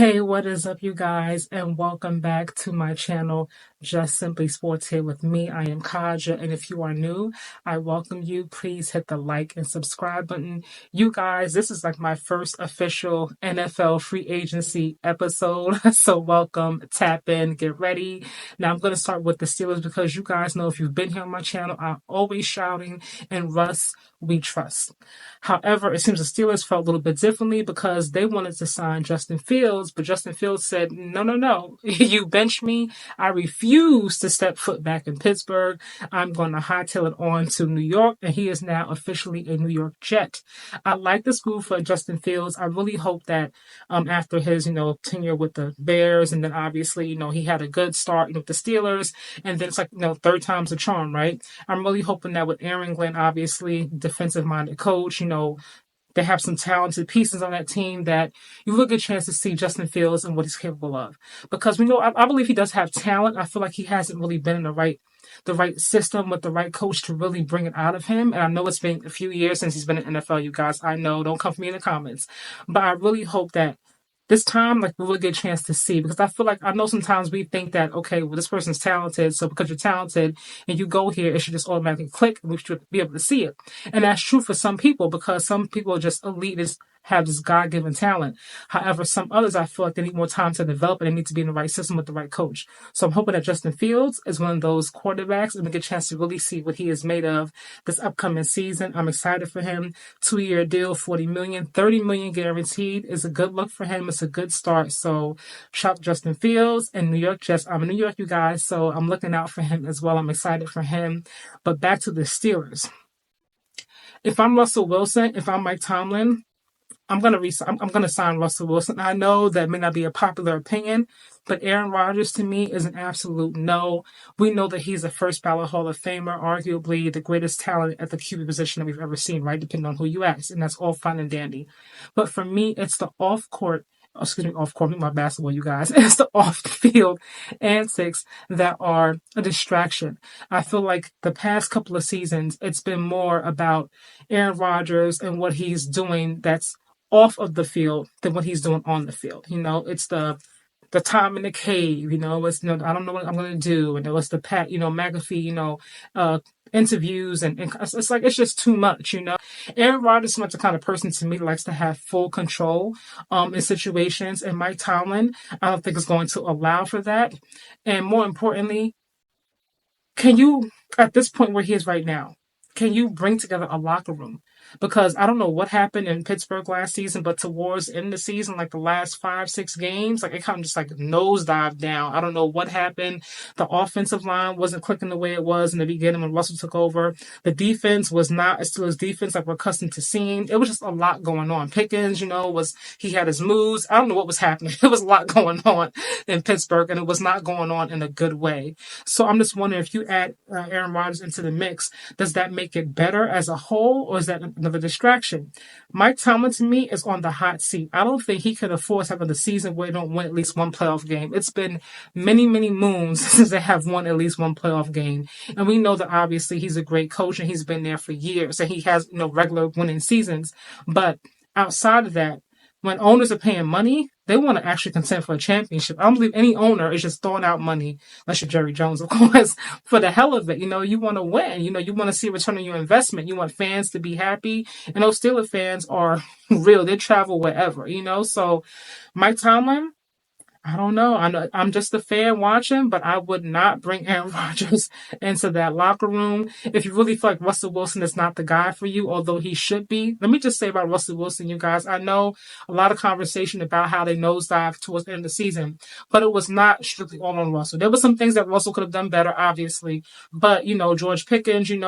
Hey, what is up, you guys, and welcome back to my channel, Just Simply Sports here with me. I am Kaja, and if you are new, I welcome you. Please hit the like and subscribe button. You guys, this is like my first official NFL free agency episode, so welcome, tap in, get ready. Now, I'm going to start with the Steelers because you guys know if you've been here on my channel, I'm always shouting, and Russ, we trust. However, it seems the Steelers felt a little bit differently because they wanted to sign Justin Fields, but Justin Fields said, no, no, no, you bench me. I refuse to step foot back in Pittsburgh. I'm going to hightail it on to New York, and he is now officially a New York Jet. I like this move for Justin Fields. I really hope that after his, tenure with the Bears, and then obviously, he had a good start with the Steelers, and then it's like, third time's a charm, right? I'm really hoping that with Aaron Glenn, obviously, defensive-minded coach, they have some talented pieces on that team that you really get a chance to see Justin Fields and what he's capable of. Because we know, I believe he does have talent. I feel like he hasn't really been in the right system with the right coach to really bring it out of him. And I know it's been a few years since he's been in the NFL, you guys. I know, don't come for me in the comments. But I really hope that this time, we'll really get a chance to see, because I know sometimes we think that, okay, well, this person's talented, so because you're talented and you go here, it should just automatically click and we should be able to see it. And that's true for some people, because some people are just elite, have this God-given talent. However, some others, I feel like they need more time to develop and they need to be in the right system with the right coach. So I'm hoping that Justin Fields is one of those quarterbacks and we get a chance to really see what he is made of this upcoming season. I'm excited for him. 2-year deal, $40 million, $30 million guaranteed is a good look for him. It's a good start. So shout out to Justin Fields and New York Jets. I'm in New York, you guys, so I'm looking out for him as well. I'm excited for him. But back to the Steelers. If I'm Russell Wilson, if I'm Mike Tomlin, I'm gonna sign Russell Wilson. I know that may not be a popular opinion, but Aaron Rodgers to me is an absolute no. We know that he's a first ballot Hall of Famer, arguably the greatest talent at the QB position that we've ever seen, right? Depending on who you ask, and that's all fine and dandy. But for me, it's the off court, my basketball, you guys. It's the off the field antics that are a distraction. I feel like the past couple of seasons, it's been more about Aaron Rodgers and what he's doing that's off of the field than what he's doing on the field. It's the time in the cave, it's, I don't know what I'm going to do. And it's the McAfee, interviews. And it's just too much, Aaron Rodgers is not the kind of person to me that likes to have full control, in situations. And Mike Tomlin, I don't think is going to allow for that. And more importantly, can you, at this point where he is right now, can you bring together a locker room? Because I don't know what happened in Pittsburgh last season, but towards the end of the season, the last 5-6 games, it kind of just nosedived down. I don't know what happened. The offensive line wasn't clicking the way it was in the beginning when Russell took over. The defense was not as still as defense like we're accustomed to seeing. It was just a lot going on. Pickens, he had his moves. I don't know what was happening. There was a lot going on in Pittsburgh, and it was not going on in a good way. So I'm just wondering, if you add Aaron Rodgers into the mix, does that make it better as a whole, or is that another distraction? Mike Tomlin, to me, is on the hot seat. I don't think he can afford to have a season where they don't win at least one playoff game. It's been many, many moons since they have won at least one playoff game. And we know that obviously he's a great coach and he's been there for years and he has, regular winning seasons. But outside of that, when owners are paying money, they want to actually contend for a championship. I don't believe any owner is just throwing out money, unless you're Jerry Jones, of course, for the hell of it. You want to win. You want to see a return on your investment. You want fans to be happy. And those Steelers fans are real. They travel wherever, So Mike Tomlin, I don't know. I'm just a fan watching, but I would not bring Aaron Rodgers into that locker room. If you really feel like Russell Wilson is not the guy for you, although he should be. Let me just say about Russell Wilson, you guys, I know a lot of conversation about how they nosedived towards the end of the season, but it was not strictly all on Russell. There were some things that Russell could have done better, obviously, but, George Pickens, he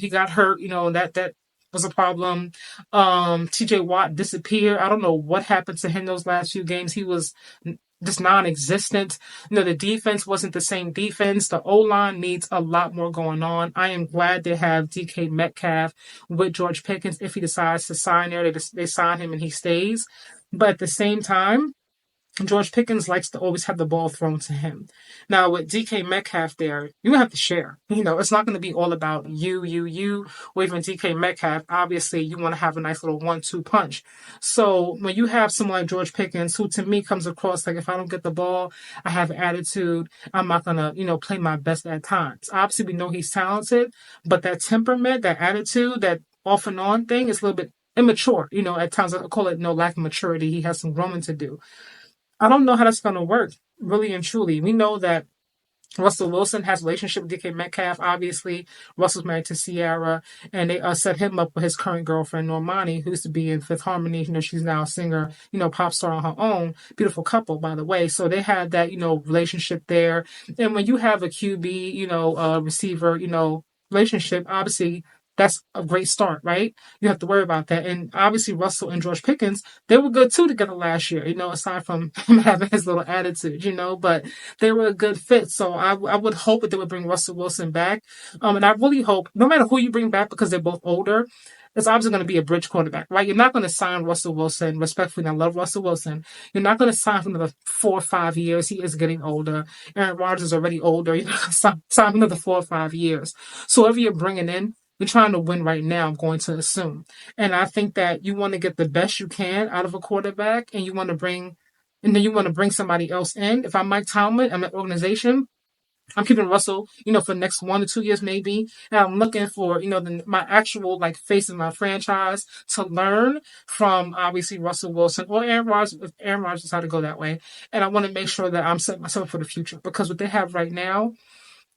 got hurt, that was a problem. TJ Watt disappeared. I don't know what happened to him those last few games. He was just non-existent. The defense wasn't the same defense. The O-line needs a lot more going on. I am glad they have DK Metcalf with George Pickens. If he decides to sign there, they sign him and he stays. But at the same time, George Pickens likes to always have the ball thrown to him. Now with DK Metcalf there, you have to share. It's not going to be all about you, or even DK Metcalf. Obviously, you want to have a nice little 1-2 punch. So when you have someone like George Pickens, who to me comes across like if I don't get the ball, I have attitude. I'm not gonna, play my best at times. Obviously, we know he's talented, but that temperament, that attitude, that off and on thing is a little bit immature. At times I call it lack of maturity. He has some growing to do. I don't know how that's going to work, really and truly. We know that Russell Wilson has a relationship with DK Metcalf. Obviously, Russell's married to Ciara, and they set him up with his current girlfriend, Normani, who used to be in Fifth Harmony. She's now a singer, pop star on her own. Beautiful couple, by the way. So they had that, relationship there. And when you have a QB, receiver, relationship, obviously that's a great start, right? You have to worry about that. And obviously, Russell and George Pickens, they were good too together last year, aside from him having his little attitude, but they were a good fit. So I would hope that they would bring Russell Wilson back. And I really hope, no matter who you bring back, because they're both older, it's obviously going to be a bridge quarterback, right? You're not going to sign Russell Wilson, respectfully, and I love Russell Wilson. You're not going to sign for another 4 or 5 years. He is getting older. Aaron Rodgers is already older. You're not going to sign for another 4 or 5 years. So whoever you're bringing in, you're trying to win right now, I'm going to assume. And I think that you want to get the best you can out of a quarterback, and then you want to bring somebody else in. If I'm Mike Tomlin, I'm an organization, I'm keeping Russell, for the next 1 to 2 years maybe. And I'm looking for, my actual face of my franchise to learn from obviously Russell Wilson or Aaron Rodgers, if Aaron Rodgers decided to go that way. And I want to make sure that I'm setting myself up for the future, because what they have right now,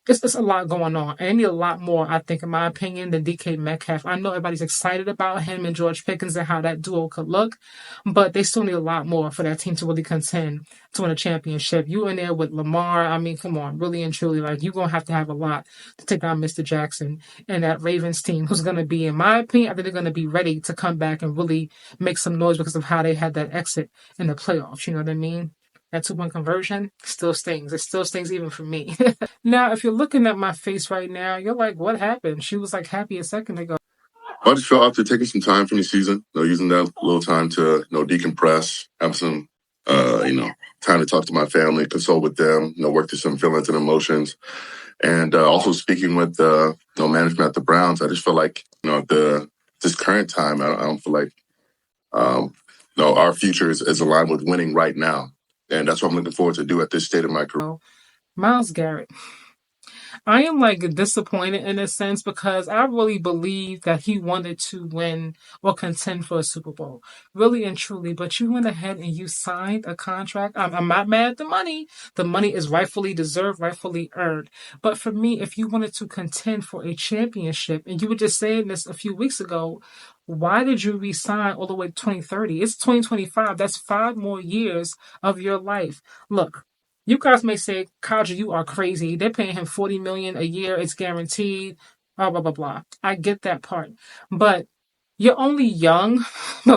it's a lot going on. And they need a lot more, I think, in my opinion, than DK Metcalf. I know everybody's excited about him and George Pickens and how that duo could look, but they still need a lot more for that team to really contend to win a championship. You in there with Lamar, I mean, come on, really and truly, you're going to have a lot to take down Mr. Jackson and that Ravens team, who's going to be, in my opinion, I think they're going to be ready to come back and really make some noise because of how they had that exit in the playoffs. You know what I mean? That 2-point conversion still stings. It still stings even for me. Now, if you're looking at my face right now, you're like, what happened? She was happy a second ago. I just felt after taking some time from the season, using that little time to, decompress, have some, time to talk to my family, console with them, work through some feelings and emotions. And also speaking with, management at the Browns, I just feel like, this current time, I don't feel like, our future is aligned with winning right now. And that's what I'm looking forward to do at this state of my career. Myles Garrett. I am disappointed in a sense, because I really believe that he wanted to win or contend for a Super Bowl, really and truly. But you went ahead and you signed a contract. I'm not mad at the money. The money is rightfully deserved, rightfully earned. But for me, if you wanted to contend for a championship, and you were just saying this a few weeks ago, why did you resign all the way to 2030? It's 2025. That's 5 more years of your life. Look, you guys may say, Kaja, you are crazy. They're paying him $40 million a year. It's guaranteed. Blah, blah, blah, blah. I get that part. But you're only young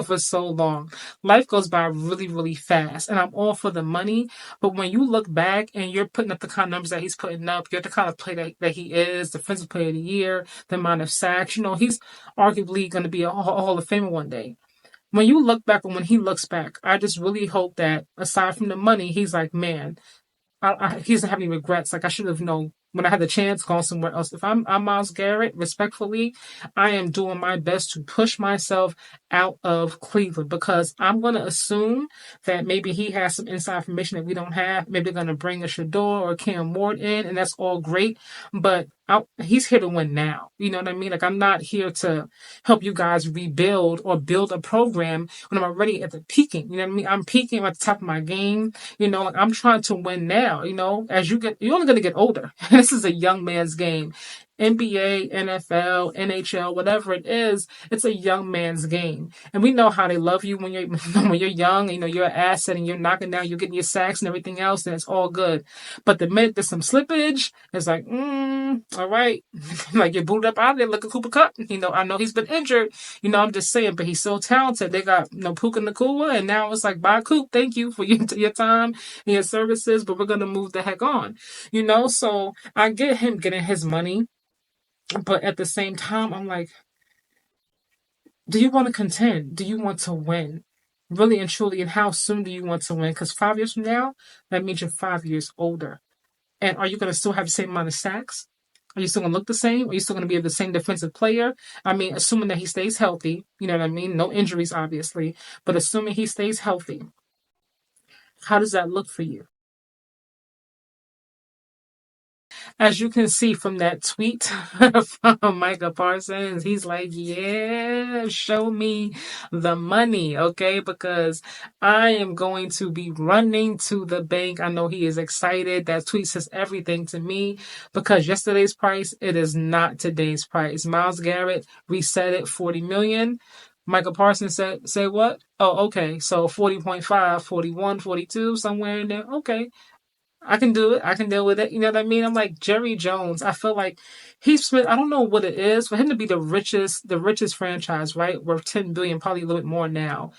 for so long. Life goes by really, really fast. And I'm all for the money. But when you look back and you're putting up the kind of numbers that he's putting up, you're the kind of player that he is, defensive player of the year, the amount of sacks, he's arguably going to be a Hall of Famer one day. When you look back, and when he looks back, I just really hope that aside from the money, he's like, man, he doesn't have any regrets. I should have known when I had the chance, gone somewhere else. If I'm Myles Garrett, respectfully, I am doing my best to push myself out of Cleveland, because I'm going to assume that maybe he has some inside information that we don't have. Maybe they're going to bring a Shador or Cam Ward in, and that's all great. But he's here to win now. You know what I mean? I'm not here to help you guys rebuild or build a program when I'm already at the peaking. You know what I mean? I'm peaking at the top of my game. I'm trying to win now. As you're only going to get older. This is a young man's game. NBA, NFL, NHL, whatever it is, it's a young man's game. And we know how they love you when you're when you're young, you're an asset and you're knocking down, you're getting your sacks and everything else, and it's all good. But the minute there's some slippage, it's all right. You're booted up out of there, look at Cooper Kupp. I know he's been injured. I'm just saying, but he's so talented. They got Puka Nacua, and now it's bye Coop, thank you for your time and your services, but we're gonna move the heck on. So I get him getting his money. But at the same time, I'm like, do you want to contend? Do you want to win? really and truly, and how soon do you want to win? Because 5 years from now, that means you're 5 years older. And are you going to still have the same amount of sacks? Are you still going to look the same? Are you still going to be the same defensive player? I mean, assuming that he stays healthy, you know what I mean? No injuries, obviously, but assuming he stays healthy, how does that look for you? As you can see from that tweet from Micah Parsons, he's like, yeah, show me the money, okay? Because I am going to be running to the bank. I know he is excited. That tweet says everything to me because yesterday's price, it is not today's price. Myles Garrett reset it 40 million. Michael Parsons said, say what? Oh, okay. So 40.5, 41, 42, somewhere in there. Okay. I can do it. I can deal with it. You know what I mean? I'm like Jerry Jones. I feel like he's. I don't know what it is for him to be the richest franchise, right? Worth 10 billion, probably a little bit more now.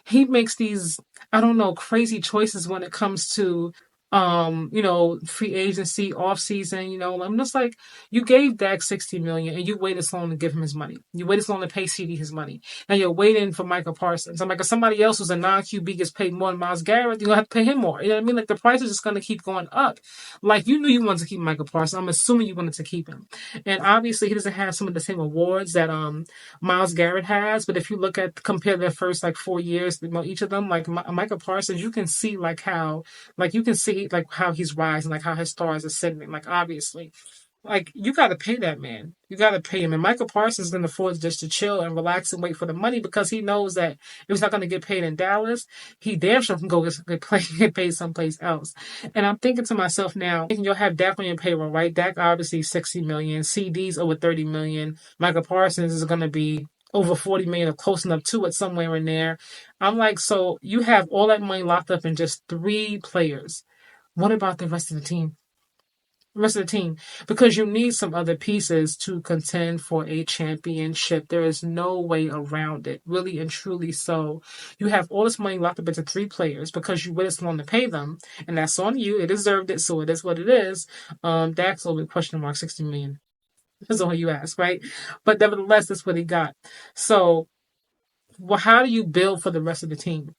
He makes these, I don't know, crazy choices when it comes to, free agency, off season. I'm just like, you gave Dak 60 million, and you waited so long to give him his money. You waited so long to pay CD his money. Now you're waiting for Michael Parsons. I'm like, if somebody else who's a non QB gets paid more than Myles Garrett, you're gonna have to pay him more. You know what I mean? Like the price is just gonna keep going up. Like you knew you wanted to keep Michael Parsons. I'm assuming you wanted to keep him. And obviously he doesn't have some of the same awards that Myles Garrett has. But if you look at compare their first like 4 years, each of them, like Michael Parsons, you can see how he's rising, like how his star is ascending. Like obviously, like you got to pay that man. You got to pay him. And Michael Parsons can afford just to chill and relax and wait for the money because he knows that if he's not going to get paid in Dallas, he damn sure can go get paid someplace else. And I'm thinking to myself now, you'll have Dak on your payroll, right? Dak obviously 60 million, CD's over 30 million. Michael Parsons is going to be over 40 million or close enough to it somewhere in there. I'm like, so you have all that money locked up in just three players. What about the rest of the team? Because you need some other pieces to contend for a championship. There is no way around it, really and truly. So you have all this money locked up into three players because you waited so long to pay them, and that's on you. It deserved it, so it is what it is. Dax will be question mark 60 million. That's all you ask, right? But nevertheless, that's what he got. So, well, how do you build for the rest of the team?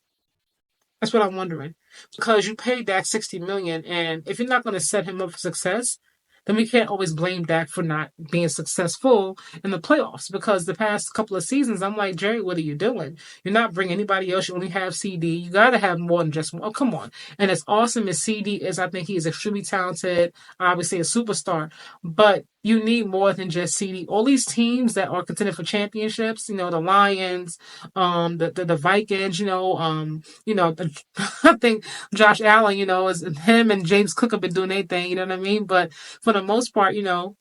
That's what I'm wondering. Because you paid Dak 60 million, and if you're not going to set him up for success, then we can't always blame Dak for not being successful in the playoffs. Because the past couple of seasons, I'm like, Jerry, what are you doing? You're not bringing anybody else. You only have CD. You got to have more than just one. Oh, come on. And as awesome as CD is, I think he is extremely talented, obviously a superstar. But you need more than just CD. All these teams that are contending for championships, the Lions, the Vikings, I think Josh Allen, is him and James Cook have been doing their thing, you know what I mean? But for the most part, a lot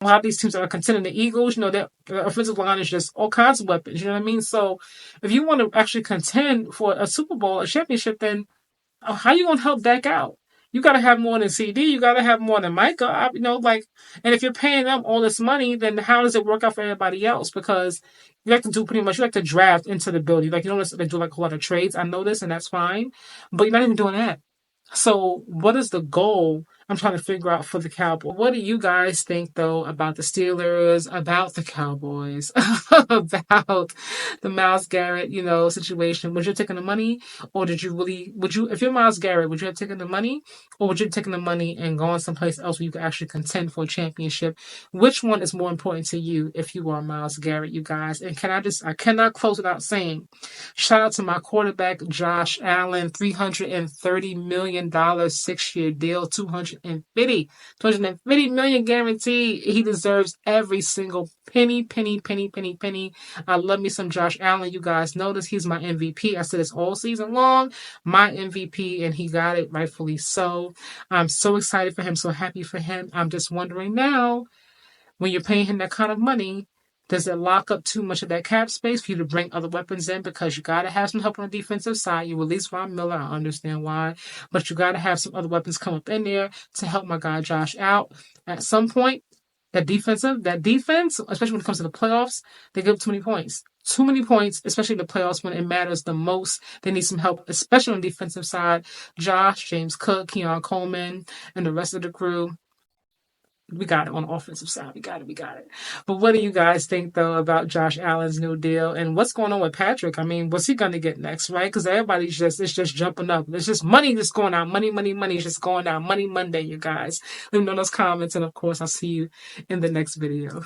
of these teams are contending the Eagles, their offensive line is just all kinds of weapons, you know what I mean? So if you want to actually contend for a Super Bowl, a championship, then how you gonna help Dak out? You gotta have more than CD. You gotta have more than Micah. And if you're paying them all this money, then how does it work out for everybody else? Because you like to do pretty much, you like to draft into the building. Like you don't necessarily do like a lot of trades. I know this, and that's fine. But you're not even doing that. So, what is the goal? I'm trying to figure out for the Cowboys. What do you guys think, though, about the Steelers, about the Cowboys, about the Myles Garrett, situation? Would you have taken the money, or if you're Myles Garrett, would you have taken the money, or would you have taken the money and gone someplace else where you could actually contend for a championship? Which one is more important to you if you are Myles Garrett, you guys? And I cannot close without saying, shout out to my quarterback, Josh Allen, $330 million 6-year deal, 250 million guaranteed. He deserves every single penny, penny, penny, penny, penny. I love me some Josh Allen. You guys notice he's my MVP. I said this all season long, my MVP, and he got it rightfully so. I'm so excited for him, so happy for him. I'm just wondering now, when you're paying him that kind of money, does it lock up too much of that cap space for you to bring other weapons in? Because you got to have some help on the defensive side. You release Von Miller. I understand why. But you got to have some other weapons come up in there to help my guy Josh out. At some point, that defense, especially when it comes to the playoffs, they give too many points. Too many points, especially in the playoffs when it matters the most. They need some help, especially on the defensive side. Josh, James Cook, Keon Coleman, and the rest of the crew. We got it on the offensive side. We got it. But what do you guys think though about Josh Allen's new deal and what's going on with Patrick? I mean, what's he going to get next, right? Because it's just jumping up. It's just money just going out. Money is just going out. Money Monday, you guys. Let me know in those comments. And of course, I'll see you in the next video.